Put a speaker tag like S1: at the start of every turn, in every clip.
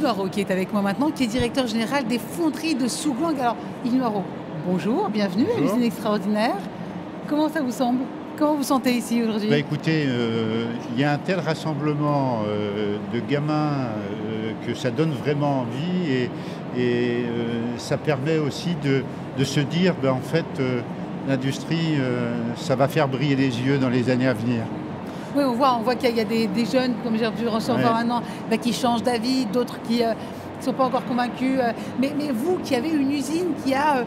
S1: Noiraud qui est avec moi maintenant, qui est directeur général des fonderies de Souglang. Alors, Yves Noiraud, bonjour, bienvenue à l'usine extraordinaire. Comment ça vous semble? Comment vous sentez ici aujourd'hui?
S2: Écoutez, il y a un tel rassemblement de gamins que ça donne vraiment envie et ça permet aussi de se dire, en fait, l'industrie, ça va faire briller les yeux dans les années à venir.
S1: Oui, on voit qu'il y a des jeunes, comme j'ai pu recevoir maintenant, qui changent d'avis, d'autres qui ne sont pas encore convaincus. Mais vous qui avez une usine, qui a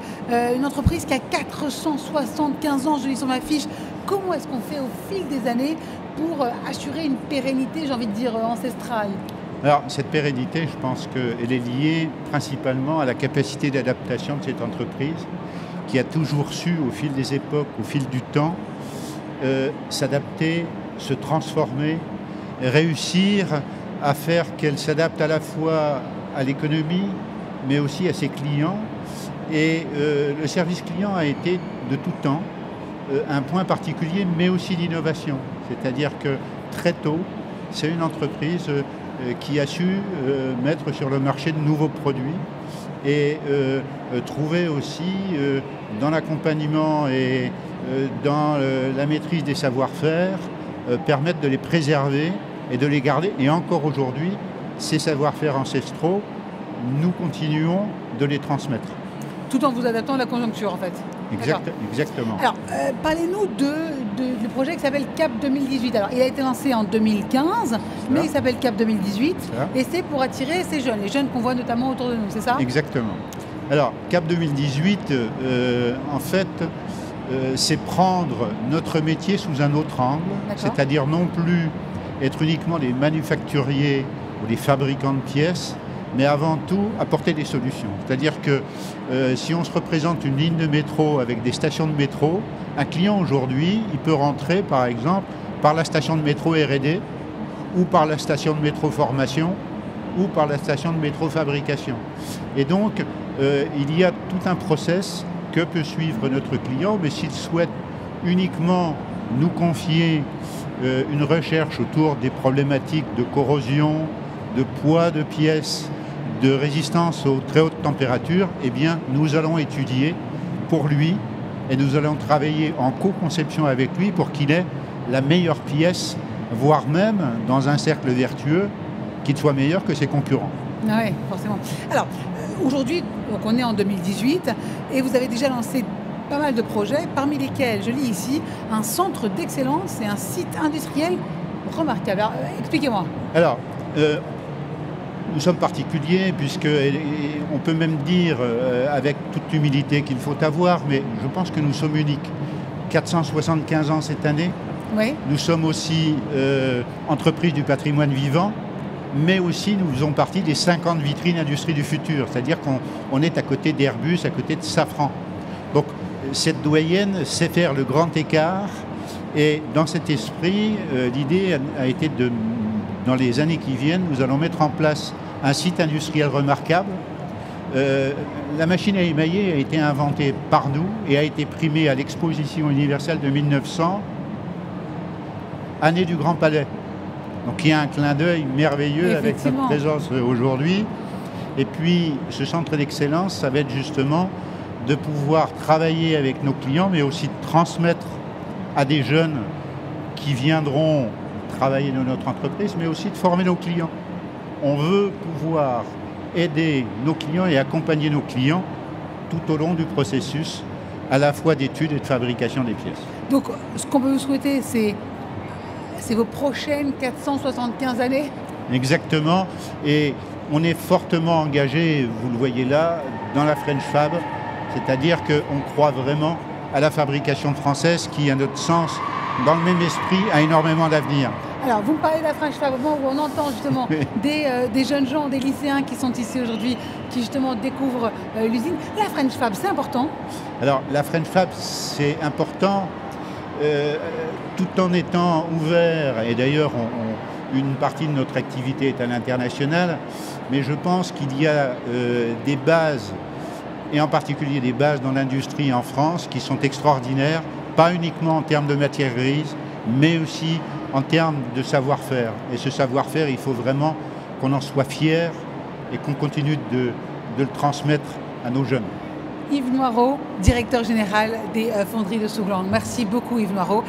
S1: une entreprise qui a 475 ans, je lis sur ma fiche, comment est-ce qu'on fait au fil des années pour assurer une pérennité, j'ai envie de dire, ancestrale?
S2: Alors, cette pérennité, je pense qu'elle est liée principalement à la capacité d'adaptation de cette entreprise qui a toujours su, au fil des époques, au fil du temps, s'adapter, se transformer, réussir à faire qu'elle s'adapte à la fois à l'économie, mais aussi à ses clients. Et le service client a été de tout temps un point particulier, mais aussi d'innovation. C'est-à-dire que très tôt, c'est une entreprise qui a su mettre sur le marché de nouveaux produits et trouver aussi dans l'accompagnement et dans la maîtrise des savoir-faire, permettre de les préserver et de les garder. Et encore aujourd'hui, ces savoir-faire ancestraux, nous continuons de les transmettre.
S1: Tout en vous adaptant à la conjoncture, en fait.
S2: Exactement.
S1: Alors, parlez-nous du projet qui s'appelle CAP 2018. Alors, il a été lancé en 2015, mais il s'appelle CAP 2018. Et c'est pour attirer ces jeunes, les jeunes qu'on voit notamment autour de nous, c'est ça?
S2: Exactement. Alors, CAP 2018, en fait, c'est prendre notre métier sous un autre angle, c'est-à-dire non plus être uniquement des manufacturiers ou des fabricants de pièces, mais avant tout apporter des solutions. C'est-à-dire que si on se représente une ligne de métro avec des stations de métro, un client aujourd'hui, il peut rentrer par exemple par la station de métro R&D ou par la station de métro formation ou par la station de métro fabrication. Et donc, il y a tout un process que peut suivre notre client, mais s'il souhaite uniquement nous confier une recherche autour des problématiques de corrosion, de poids de pièces, de résistance aux très hautes températures, eh bien, nous allons étudier pour lui et nous allons travailler en co-conception avec lui pour qu'il ait la meilleure pièce, voire même, dans un cercle vertueux, qu'il soit meilleur que ses concurrents.
S1: Ah oui, forcément. Alors, aujourd'hui, on est en 2018 et vous avez déjà lancé pas mal de projets, parmi lesquels, je lis ici, un centre d'excellence et un site industriel remarquable. Alors, expliquez-moi.
S2: Alors, nous sommes particuliers puisqu'on peut même dire, avec toute l'humilité qu'il faut avoir, mais je pense que nous sommes uniques. 475 ans cette année.
S1: Oui.
S2: Nous sommes aussi entreprise du patrimoine vivant, mais aussi nous faisons partie des 50 vitrines industrie du futur. C'est-à-dire qu'on est à côté d'Airbus, à côté de Safran. Donc cette doyenne sait faire le grand écart. Et dans cet esprit, l'idée a été dans les années qui viennent, nous allons mettre en place un site industriel remarquable. La machine à émailler a été inventée par nous et a été primée à l'exposition universelle de 1900, année du Grand Palais. Donc il y a un clin d'œil merveilleux avec notre présence aujourd'hui. Et puis ce centre d'excellence, ça va être justement de pouvoir travailler avec nos clients, mais aussi de transmettre à des jeunes qui viendront travailler dans notre entreprise, mais aussi de former nos clients. On veut pouvoir aider nos clients et accompagner nos clients tout au long du processus, à la fois d'études et de fabrication des pièces.
S1: Donc, ce qu'on peut vous souhaiter, c'est vos prochaines 475 années?
S2: Exactement. Et on est fortement engagé, vous le voyez là, dans la French Fab, c'est-à-dire qu'on croit vraiment à la fabrication française qui, à notre sens, dans le même esprit, a énormément d'avenir.
S1: Alors, vous me parlez de la French Fab, au moment où on entend justement des jeunes gens, des lycéens qui sont ici aujourd'hui, qui justement découvrent l'usine. La French Fab, c'est important?
S2: Alors, la French Fab, c'est important tout en étant ouvert, et d'ailleurs, une partie de notre activité est à l'international, mais je pense qu'il y a des bases, et en particulier des bases dans l'industrie en France, qui sont extraordinaires, pas uniquement en termes de matières grises, mais aussi en termes de savoir-faire. Et ce savoir-faire, il faut vraiment qu'on en soit fier et qu'on continue de le transmettre à nos jeunes.
S1: Yves Noireau, directeur général des fonderies de Souglang. Merci beaucoup Yves Noireau.